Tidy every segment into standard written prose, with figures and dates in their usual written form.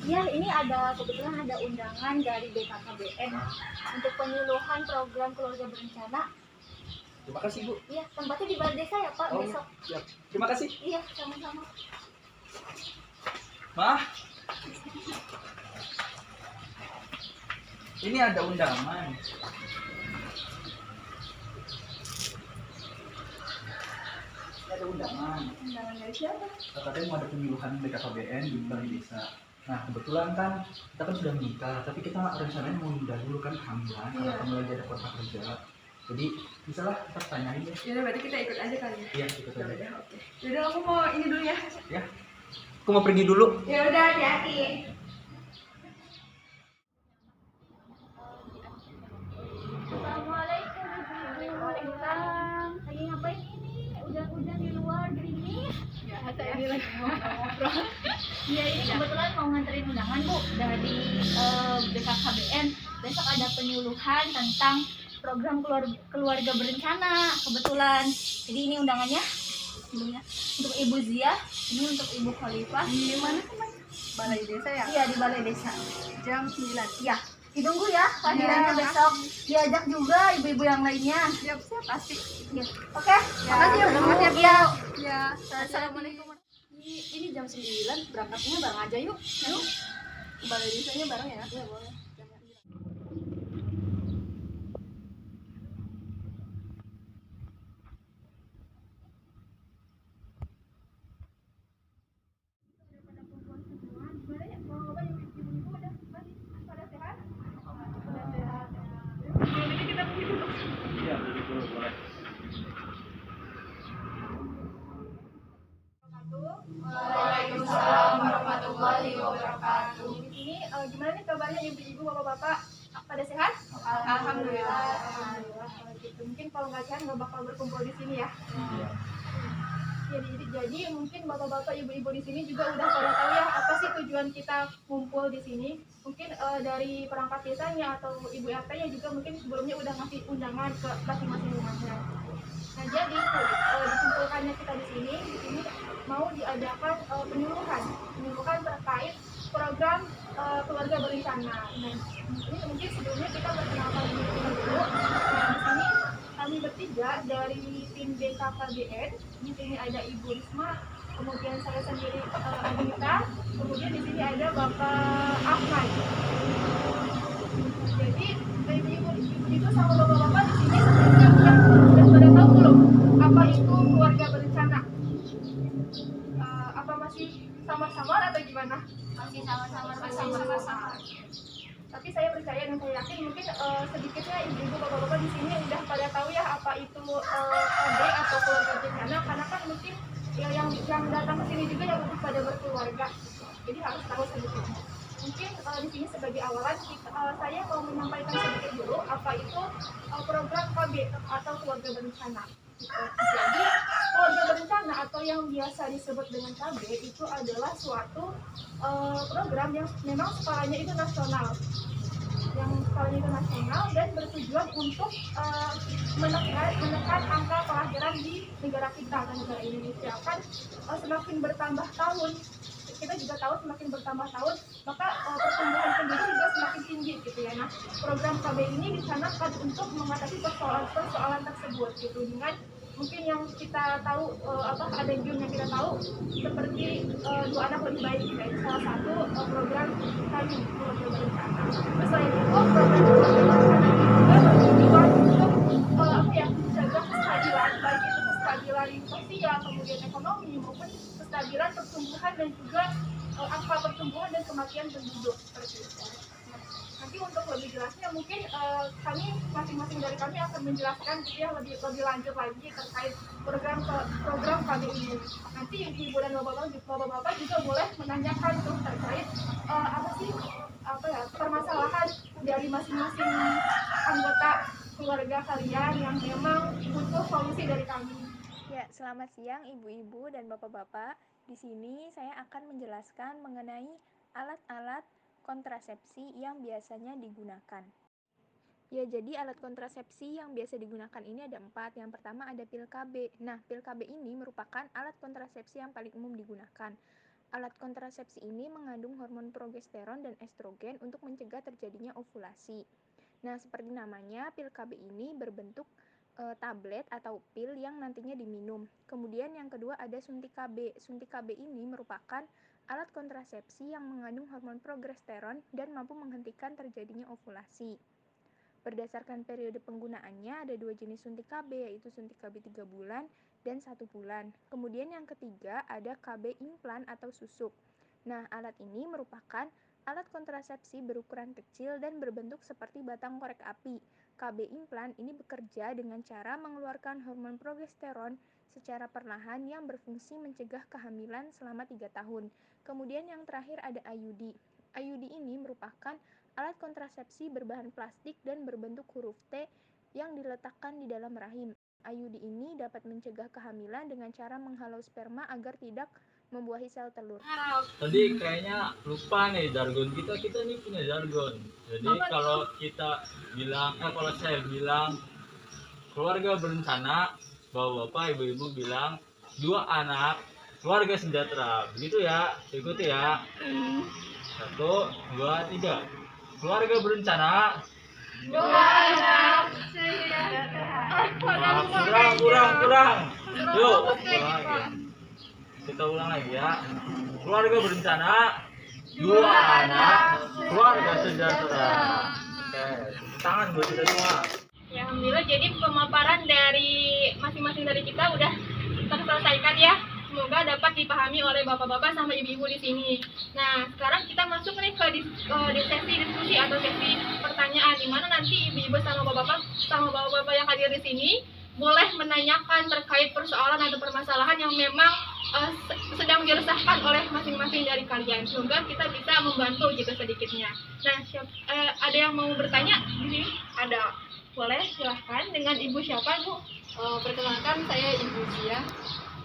Ya, ini kebetulan ada undangan dari BKKBN untuk penyuluhan program keluarga berencana. Terima kasih, Bu. Iya, tempatnya di Balai Desa ya, Pak, besok. Siap. Terima kasih. Iya, sama-sama. Mah, ini ada undangan. Undangan dari siapa? Katanya mau ada penyuluhan BKKBN di Balai Desa. Nah, kebetulan kan kita kan sudah menikah, tapi kita rencananya mau nunda dulu kan kehamilan, karena kamu lagi ada kontrak kerja. Jadi misalnya kita tanyain ya. Yaudah, berarti kita ikut aja kali ya. Iya, ikut aja. Yaudah, oke. Yaudah, aku mau ini dulu ya. Ya, aku mau pergi dulu. Yaudah, hati-hati. Assalamualaikum, Ibu. Waalaikumsalam. Lagi ngapain ini? Hujan-hujan di luar gerimis. Ya, saya ini lagi ngobrol. Iya, ini kebetulan mau nganterin undangan, Bu, dari BKKBN. Besok ada penyuluhan tentang program keluarga berencana, kebetulan. Jadi ini undangannya sebelumnya untuk Ibu Zia, ini untuk Ibu Khalifah. Di mana teman? Balai Desa ya? Iya, di Balai Desa. Jam 9. Iya, ditunggu ya kehadirannya Ya. besok. Diajak juga ibu-ibu yang lainnya. Siap-siap pasti. Ya. Oke, Makasih ya, Bu. selamat ya. Ya, Assalamualaikum. Ini jam 9, berangkatnya bareng aja yuk. Yuk. Ke Balai Desanya bareng ya? Iya, boleh. Jam 9. Iya, betul, boleh. Waalaikumsalam warahmatullahi wabarakatuh. Ini gimana nih kabarnya ibu-ibu, bapak-bapak? Pada sehat? Alhamdulillah. Alhamdulillah. Kalau gitu. Mungkin kalau nggak sehat nggak bakal berkumpul di sini ya. Iya. Jadi mungkin bapak-bapak, ibu-ibu di sini juga udah pada tahu ya apa sih tujuan kita kumpul di sini. Mungkin dari perangkat desanya atau ibu RT-nya juga mungkin sebelumnya udah ngasih undangan ke masing-masing rumahnya. Nah, jadi dikumpulkannya kita di sini mau diadakan penyuluhan terkait program keluarga berencana. Nah, ini mungkin sebelumnya kita perkenalkan diri kita dulu. Nah, di sini kami bertiga dari tim BKKBN. Di sini ada Ibu Risma, kemudian saya sendiri Adita, kemudian di sini ada Bapak Ahmad. Jadi ibu-ibu sama bapak-bapak di sini sebenarnya udah pada tahu belum apa itu keluarga berencana? Apa masih samar-samar atau gimana? Masih samar-samar. Tapi saya percaya dan saya yakin mungkin sedikitnya ibu-ibu bapak-bapak di sini udah pada tahu ya apa itu KB atau keluarga berencana, karena kan mungkin ya, yang datang ke sini juga yang udah pada berkeluarga, jadi harus tahu sedikitnya. Mungkin di sini sebagai awalan saya mau menyampaikan sedikit dulu apa itu program KB atau keluarga berencana. Jadi keluarga berencana atau yang biasa disebut dengan KB itu adalah suatu program yang memang skalanya itu nasional, dan bertujuan untuk menekan angka kelahiran di negara kita, negara Indonesia. Kan semakin bertambah tahun, kita juga tahu semakin bertambah tahun maka pertumbuhan penduduk juga semakin tinggi gitu ya. Nah, program KB ini dicanangkan untuk mengatasi persoalan tersebut gitu, dengan mungkin yang kita tahu ada game yang kita tahu seperti 2 anak lebih baik gitu ya. Salah satu program kami keluarga berencana. Terus selain itu program keluarga berencana ini juga bertujuan untuk menjaga kestabilan, baik itu kestabilan sosial, kemudian ekonomi, maupun kestabilan pertumbuhan dan juga angka pertumbuhan dan kematian penduduk seperti itu. Nanti untuk lebih jelasnya mungkin kami masing-masing dari kami akan menjelaskan gitu ya lebih lanjut lagi terkait program kami ini. Nanti ibu dan bapak-bapak juga boleh menanyakan tuh terkait permasalahan dari masing-masing anggota keluarga kalian yang memang butuh solusi dari kami. Ya, selamat siang ibu-ibu dan bapak-bapak. Di sini saya akan menjelaskan mengenai alat-alat kontrasepsi yang biasanya digunakan. Ya, jadi alat kontrasepsi yang biasa digunakan ini ada 4. Yang pertama ada pil KB. Nah, pil KB ini merupakan alat kontrasepsi yang paling umum digunakan. Alat kontrasepsi ini mengandung hormon progesteron dan estrogen untuk mencegah terjadinya ovulasi. Nah, seperti namanya, pil KB ini berbentuk tablet atau pil yang nantinya diminum. Kemudian yang kedua ada suntik KB. Suntik KB ini merupakan alat kontrasepsi yang mengandung hormon progesteron dan mampu menghentikan terjadinya ovulasi. Berdasarkan periode penggunaannya ada 2 jenis suntik KB, yaitu suntik KB 3 bulan dan 1 bulan. Kemudian yang ketiga ada KB implan atau susuk. Nah, alat ini merupakan alat kontrasepsi berukuran kecil dan berbentuk seperti batang korek api. KB implan ini bekerja dengan cara mengeluarkan hormon progesteron secara perlahan yang berfungsi mencegah kehamilan selama 3 tahun. Kemudian yang terakhir ada IUD. IUD ini merupakan alat kontrasepsi berbahan plastik dan berbentuk huruf T yang diletakkan di dalam rahim. IUD ini dapat mencegah kehamilan dengan cara menghalau sperma agar tidak membuahi sel telur. Tadi kayaknya lupa nih jargon kita nih punya jargon. Jadi kalau kita bilang, kalau saya bilang keluarga berencana, bapak ibu bilang 2 anak, keluarga sejahtera. Begitu ya, ikuti ya. 1, 2, 3. Keluarga berencana. 2 anak sejahtera. Kurang. Yuk, kita ulang lagi ya. Keluarga berencana, 2 anak, keluarga sejahtera. Oke, tangan buat kita semua. Ya, alhamdulillah, jadi pemaparan dari masing-masing dari kita udah terselesaikan ya. Semoga dapat dipahami oleh bapak-bapak sama ibu-ibu di sini. Nah, sekarang kita masuk nih ke sesi diskusi atau sesi pertanyaan, di mana nanti ibu-ibu sama bapak-bapak yang hadir di sini boleh menanyakan terkait persoalan atau permasalahan yang memang sedang diresahkan oleh masing-masing dari kalian. Semoga kita bisa membantu gitu sedikitnya. Nah, ada yang mau bertanya di sini? Ada. Boleh, silahkan. Dengan ibu siapa, Bu? Perkenalkan, saya Ibu Zia.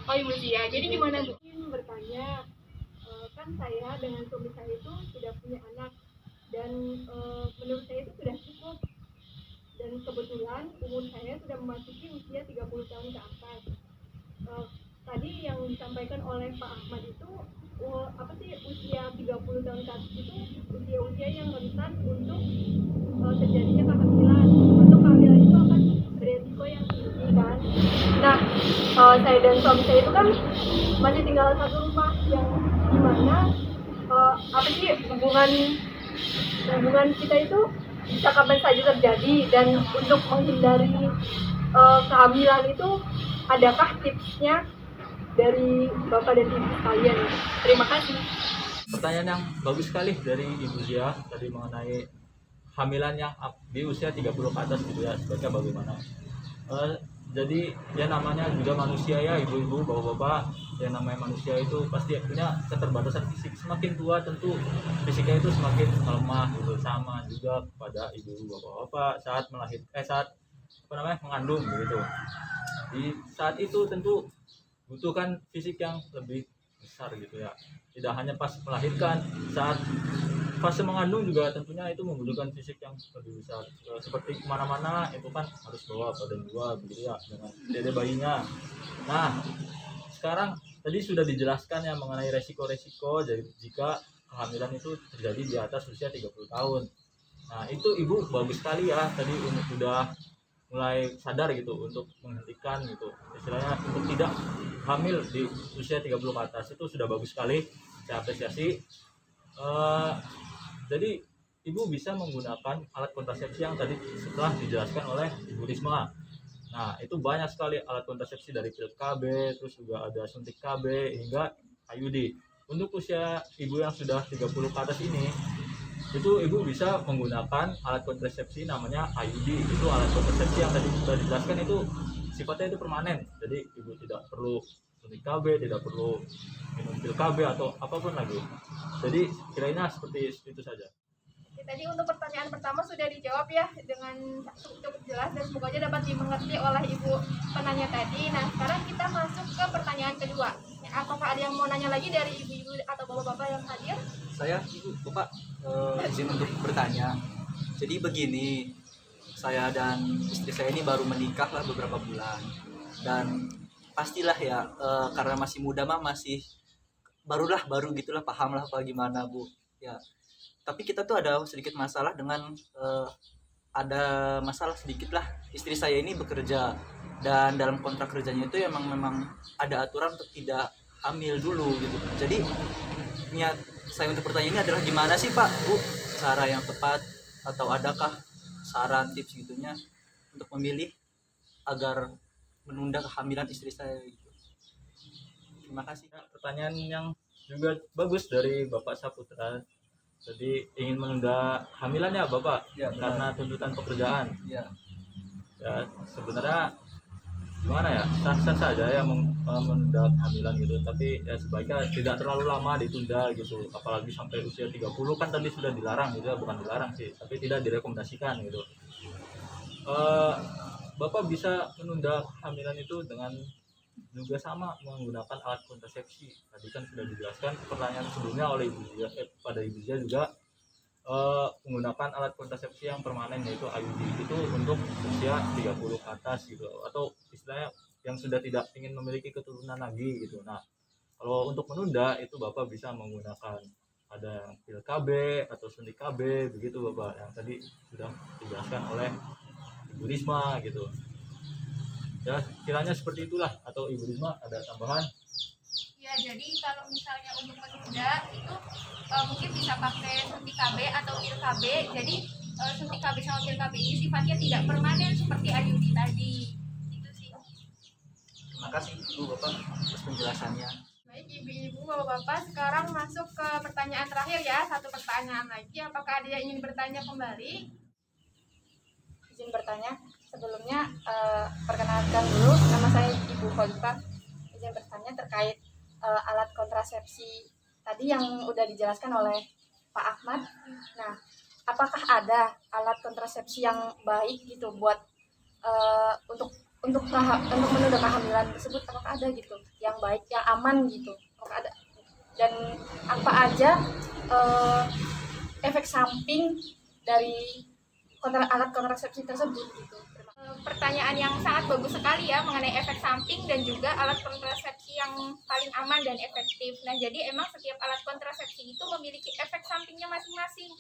Oh, Ibu Zia. Jadi gimana, Bu? Ingin bertanya, kan saya dengan suami saya itu sudah punya anak dan menurut saya itu sudah cukup, dan kebetulan umur saya sudah memasuki usia 30 tahun ke atas. Tadi yang disampaikan oleh Pak Ahmad itu apa sih, usia 30 tahun ke atas itu usia-usia yang rentan untuk terjadinya kehamilan. Untuk kehamilan itu akan beresiko yang tinggi kan. Nah, saya dan suami saya itu kan masih tinggal satu rumah, yang dimana apa sih, hubungan kita itu bisa kapan saja terjadi. Dan untuk menghindari kehamilan itu, adakah tipsnya dari Bapak dan Ibu sekalian? Terima kasih. Pertanyaan yang bagus sekali dari Ibu Zia tadi mengenai hamilan yang di usia 30 ke atas gitu ya, sebaiknya bagaimana. Jadi ya namanya juga manusia ya, ibu-ibu, bapak-bapak, yang namanya manusia itu pasti punya keterbatasan fisik. Semakin tua tentu fisiknya itu semakin lemah gitu. Sama juga pada ibu-ibu, bapak-bapak saat mengandung gitu. Di saat itu tentu butuhkan fisik yang lebih besar gitu ya. Tidak hanya pas melahirkan, saat fase mengandung juga tentunya itu membutuhkan fisik yang lebih besar. Seperti kemana-mana itu kan harus bawa badan 2 begitu ya, dengan dede bayinya. Nah, sekarang tadi sudah dijelaskan ya mengenai resiko-resiko jika kehamilan itu terjadi di atas usia 30 tahun. Nah, itu ibu bagus sekali ya tadi sudah mulai sadar gitu untuk menghentikan gitu, istilahnya untuk tidak hamil di usia 30 ke atas. Itu sudah bagus sekali, saya apresiasi. Jadi ibu bisa menggunakan alat kontrasepsi yang tadi setelah dijelaskan oleh Ibu Risma. Nah, itu banyak sekali alat kontrasepsi, dari pil KB, terus juga ada suntik KB hingga IUD. Untuk usia ibu yang sudah 30 ke atas ini, itu ibu bisa menggunakan alat kontrasepsi namanya IUD. Itu alat kontrasepsi yang tadi sudah dijelaskan, itu sifatnya itu permanen. Jadi ibu tidak perlu suntik KB, tidak perlu minum pil KB atau apapun lagi. Jadi kiranya seperti itu saja. Tadi untuk pertanyaan pertama sudah dijawab ya dengan cukup jelas dan semoga dapat dimengerti oleh ibu penanya tadi. Nah, sekarang kita masuk ke pertanyaan kedua. Apakah ada yang mau nanya lagi dari ibu-ibu atau bapak-bapak yang hadir? Saya, Ibu, Bapak, izin untuk bertanya. Jadi begini, saya dan istri saya ini baru menikah lah beberapa bulan, dan pastilah ya, karena masih muda masih baru gitulah paham lah apa gimana Bu ya. Tapi kita tuh ada sedikit masalah dengan ada masalah sedikit lah, istri saya ini bekerja dan dalam kontrak kerjanya itu memang ada aturan untuk tidak hamil dulu gitu. Jadi niat saya untuk bertanya ini adalah gimana sih Pak Bu cara yang tepat, atau adakah saran tips gitunya untuk memilih agar menunda kehamilan istri saya gitu. Terima kasih. Ya, pertanyaan yang juga bagus dari Bapak Saputra. Jadi ingin menunda hamilannya Bapak Ya, benar. karena tuntutan pekerjaan. Ya. Ya sebenarnya gimana ya, sah-sah saja ya menunda kehamilan gitu, tapi ya sebaiknya tidak terlalu lama ditunda gitu, apalagi sampai usia 30 kan tadi sudah dilarang gitu ya, bukan dilarang sih, tapi tidak direkomendasikan gitu. Bapak bisa menunda kehamilan itu dengan juga sama menggunakan alat kontrasepsi. Tadi kan sudah dijelaskan pertanyaan sebelumnya oleh Ibu Zia, pada Ibu Zia juga menggunakan alat kontrasepsi yang permanen yaitu IUD itu untuk usia 30 ke atas gitu, atau istilahnya yang sudah tidak ingin memiliki keturunan lagi gitu. Nah, kalau untuk menunda itu Bapak bisa menggunakan ada yang pil KB atau suntik KB begitu Bapak, yang tadi sudah dijelaskan oleh Ibu Risma gitu. Ya kiranya seperti itulah, atau Ibu Risma ada tambahan? Ya, jadi kalau misalnya untuk menunda itu mungkin bisa pakai suntik KB atau pil KB. Jadi suntik KB sama pil KB ini sifatnya tidak permanen seperti IUD tadi. Itu sih. Terima kasih Bu Bapak atas penjelasannya. Baik ibu-ibu, bapak-bapak, sekarang masuk ke pertanyaan terakhir ya. Satu pertanyaan lagi. Apakah ada yang ingin bertanya kembali? Izin bertanya, sebelumnya perkenalkan dulu, nama saya Ibu Khalifah. Izin bertanya terkait alat kontrasepsi tadi yang udah dijelaskan oleh Pak Ahmad. Nah, apakah ada alat kontrasepsi yang baik gitu buat untuk menunda kehamilan tersebut? Apakah ada gitu yang baik, yang aman gitu? Apakah ada? Dan apa aja efek samping dari alat kontrasepsi tersebut gitu? Pertanyaan yang sangat bagus sekali ya mengenai efek samping dan juga alat kontrasepsi yang paling aman dan efektif. Nah, jadi emang setiap alat kontrasepsi itu memiliki efek sampingnya masing-masing.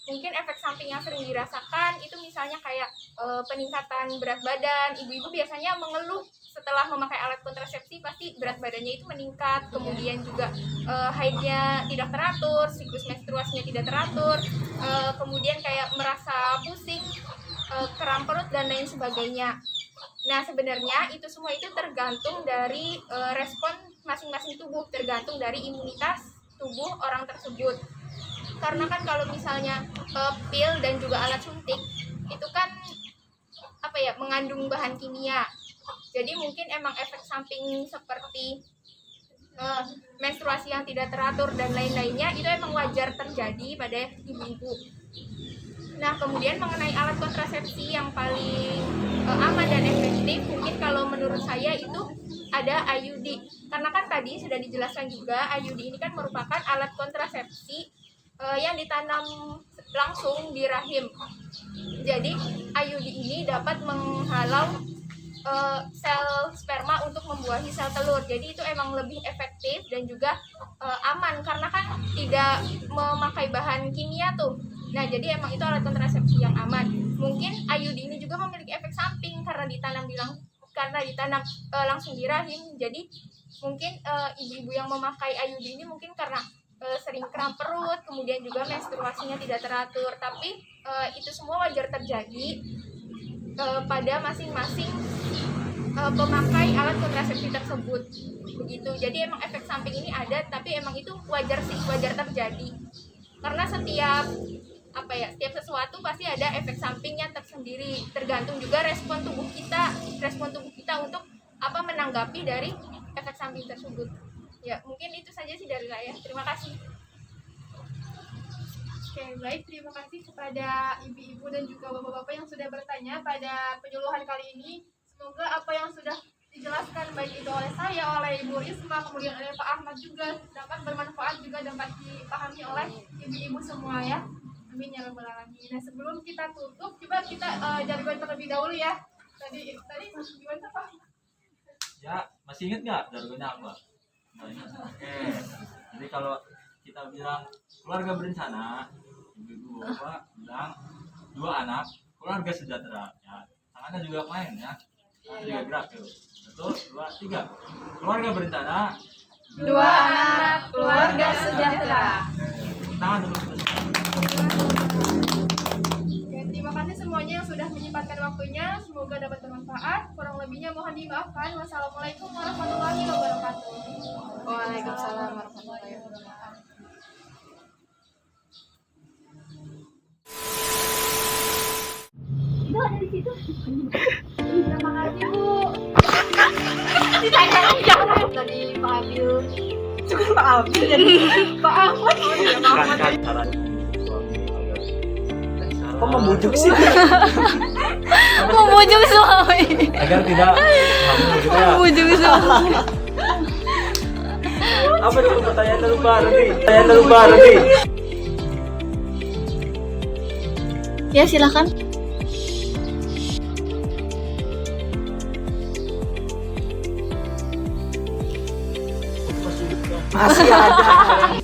Mungkin efek samping yang sering dirasakan itu misalnya kayak peningkatan berat badan. Ibu-ibu biasanya mengeluh setelah memakai alat kontrasepsi, pasti berat badannya itu meningkat. Kemudian juga haidnya tidak teratur, siklus menstruasinya tidak teratur. Kemudian kayak merasa pusing, kram perut dan lain sebagainya. Nah, sebenarnya itu semua itu tergantung dari respon masing-masing tubuh, tergantung dari imunitas tubuh orang tersebut. Karena kan kalau misalnya pil dan juga alat suntik itu kan mengandung bahan kimia. Jadi mungkin emang efek samping seperti menstruasi yang tidak teratur dan lain-lainnya itu emang wajar terjadi pada ibu-ibu. Nah, kemudian mengenai alat kontrasepsi yang paling aman dan efektif, mungkin kalau menurut saya itu ada IUD. Karena kan tadi sudah dijelaskan juga, IUD ini kan merupakan alat kontrasepsi yang ditanam langsung di rahim. Jadi IUD ini dapat menghalau sel sperma untuk membuahi sel telur. Jadi itu emang lebih efektif dan juga aman karena kan tidak memakai bahan kimia tuh. Nah, jadi emang itu alat kontrasepsi yang aman. Mungkin IUD ini juga memiliki efek samping karena ditanam langsung di rahim. Jadi mungkin ibu-ibu yang memakai IUD ini mungkin karena sering kram perut, kemudian juga menstruasinya tidak teratur. Tapi itu semua wajar terjadi pada masing-masing pemakai alat kontrasepsi tersebut. Begitu. Jadi emang efek samping ini ada, tapi emang itu wajar terjadi. Karena setiap sesuatu pasti ada efek sampingnya tersendiri, tergantung juga respon tubuh kita untuk menanggapi dari efek samping tersebut. Ya, mungkin itu saja sih dari saya. Terima kasih. Oke, baik, terima kasih kepada ibu-ibu dan juga bapak-bapak yang sudah bertanya pada penyuluhan kali ini. Semoga apa yang sudah dijelaskan baik itu oleh saya, oleh Ibu Risma, kemudian oleh Pak Ahmad juga dapat bermanfaat, juga dapat dipahami oleh ibu-ibu semua ya. Amin ya rabbal alamin. Nah, sebelum kita tutup, coba kita jargon terlebih dahulu ya. Tadi gimana Pak? Ya masih ingat nggak jargonnya apa? Oke. Jadi kalau kita bilang keluarga berencana, ibu bapak bilang 2 anak, keluarga sejahtera. Ya, tangannya juga main ya. Tangan juga gerak tuh. 1, 2, 3. Keluarga berencana, 2 anak, keluarga sejahtera. tangan dulu terus. Oke, terima kasih semuanya yang sudah menyempatkan waktunya. Semoga dapat bermanfaat. Kurang lebihnya mohon dimaafkan. Wassalamualaikum warahmatullahi wabarakatuh. Waalaikumsalam warahmatullahi wabarakatuh. Itu ada di situ. Terima kasih, Bu. Tadi Pak Abil Kan cara suami agar Kok membujuk sih? Memujuk suami. agar tidak hamil gitu ya. Memujuk suami. Apa dulu pertanyaan lupa nanti. Ya, silakan. Masih ada.